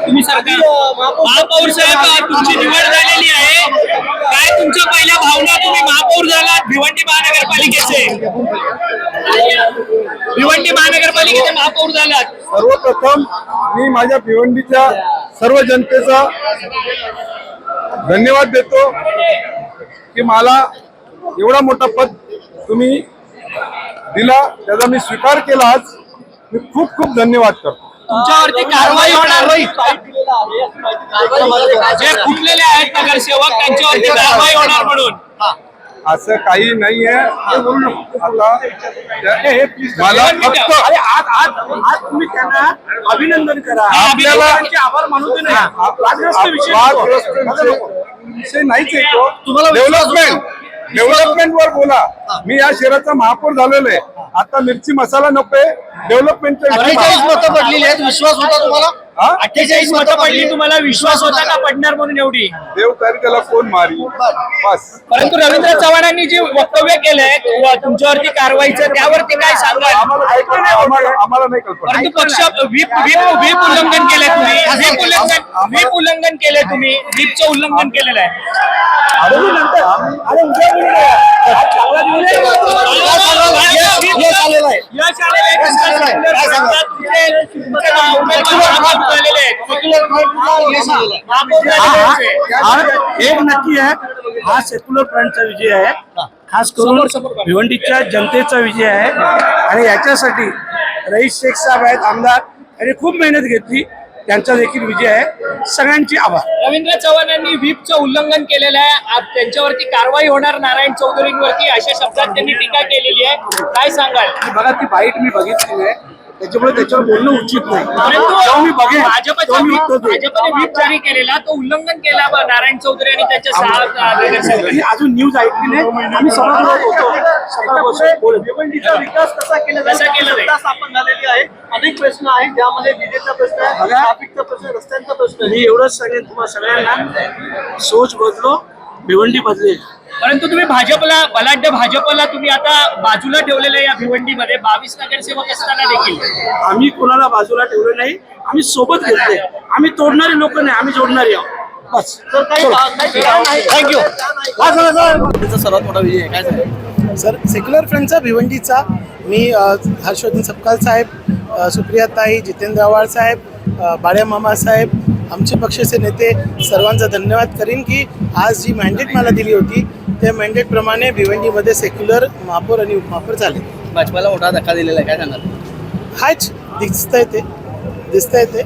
तुम्ही सरकार महापौर साहेब तुमची निवड झालेली आहे, काय तुमच्या पहिल्या भावना? तुम्ही महापौर झालात भिवंडी महानगरपालिकेचे, भिवंडी महानगरपालिकेचे महापौर झालात. सर्वप्रथम मी माझ्या भिवंडीच्या सर्व जनतेचा धन्यवाद देतो की मला एवढा मोठा पद तुम्ही दिला, त्याचा मी स्वीकार केला. आज मी खूप खूप धन्यवाद करतो. तुमच्यावरती कारवाई होणार, जे फुटलेले आहेत नगरसेवक त्यांच्यावरती कारवाई होणार म्हणून. असं काही नाहीये. आता मला फक्त आज तुम्ही त्यांना अभिनंदन करा, आपल्याला आभार मानू दे. विषय नाहीच येतो. डेव्हलपमेंट वर बोला. मी या शहराचा महापौर झालेलो आहे. आता मिरची मसाला नकोय, डेव्हलपमेंटच्या 48 मतं पडलेली आहेत. विश्वास होता तुम्हाला? 48 मतं पडली, तुम्हाला विश्वास होता का पडणार म्हणून एवढी? देव तरी त्याला कोण मारी बस. परंतु रवींद्र चव्हाणांनी जे वक्तव्य केलंय तुमच्यावरती कारवाईचं, त्यावरती काय सांगाल? आम्हाला नाही कल्पना. परंतु पक्ष व्हीप उल्लंघन केलंय तुम्ही, व्हीप उल्लंघन केलंय तुम्ही, व्हीपचं उल्लंघन केलेलं आहे. एक नक्की आहे, हा सेक्युलर फ्रंटचा विजय आहे, खास करून भिवंडीच्या जनतेचा विजय आहे. आणि याच्यासाठी रईस शेख साहेब आहेत आमदार, यांनी खूप मेहनत घेतली, त्यांचा देखील विजय आहे. सगळ्यांचे आभार. रवींद्र चव्हाणांनी व्हीपचं उल्लंघन केलेलं आहे, त्यांच्यावरती कारवाई होणार नारायण चौधरींवरती, अशा शब्दात त्यांनी टीका केलेली आहे. काय सांगाल? बघा, ती बाईट मी बघितली नाही, त्याच्यामुळे त्याच्यावर बोलणं उचित नाही. परंतु मी बघेन, भाजपने व्हीप जारी केलेला, तो उल्लंघन केला नारायण चौधरी आणि त्याच्या 6 ही अजून न्यूज ऐकली नाही. आम्ही सभागृहात होतो. भिवंडीचा विकास कसा केला जाईल आपण झालेली आहे. अनेक प्रश्न आहेत, ज्यामध्ये विजेचा प्रश्न आहे, ट्रॅफिकचा प्रश्न, रस्त्यांचा प्रश्न आहे. मी एवढंच सांगेन तुम्हाला सगळ्यांना, सोच बदलो, भिवंडी बदलेल. परंतु तुम्ही भाजपला, बलाढ्य भाजपला तुम्ही आता बाजूला ठेवलेलं आहे या भिवंडीमध्ये 22 नगरसेवक असताना देखील. आम्ही कोणाला बाजूला ठेवलं नाही, आम्ही सोबत घेतले. आम्ही तोडणारे लोक नाही, आम्ही जोडणारे आहोत. बस. थँक्यू. त्याचा सर्वात मोठा विजय आहे. काय सांगा सर, सेक्युलर फ्रंटचा भिवंडीचा मी हर्षवर्धन सपकाळ साहेब, सुप्रियाताई, जितेंद्र आव्हाड साहेब, बाळ्या मामा साहेब, आमचे पक्षाचे नेते सर्वांचा धन्यवाद करीन की आज जी मॅन्डेट मला दिली होती त्या मॅन्डेटप्रमाणे भिवंडीमध्ये सेक्युलर महापौर आणि उपमहापौर झाले. भाजपाला मोठा धक्का दिलेला आहे, काय सांगाल? हाच दिसतंय ते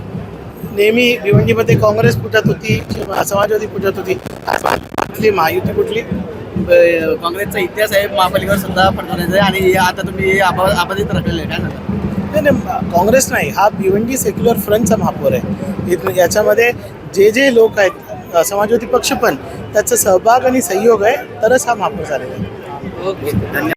नेहमी भिवंडीमध्ये काँग्रेस फुटत होती, समाजवादी फुटत होती, आज महायुती फुटली. काँग्रेसचा इतिहास आहे महापालिकेवर सुद्धा फडकवण्याचा आहे आणि आता तुम्ही आबाधित राखलेले आहे, काय सांगाल? नाही, काँग्रेस नाही, हा भिवंडी सेक्युलर फ्रंटचा महापौर आहे. याच्यामध्ये जे लोक आहेत, समाजवादी पक्ष पण, त्याचा सहभाग आणि सहयोग आहे, तरच हा महापौर झालेला आहे. ओके, धन्यवाद.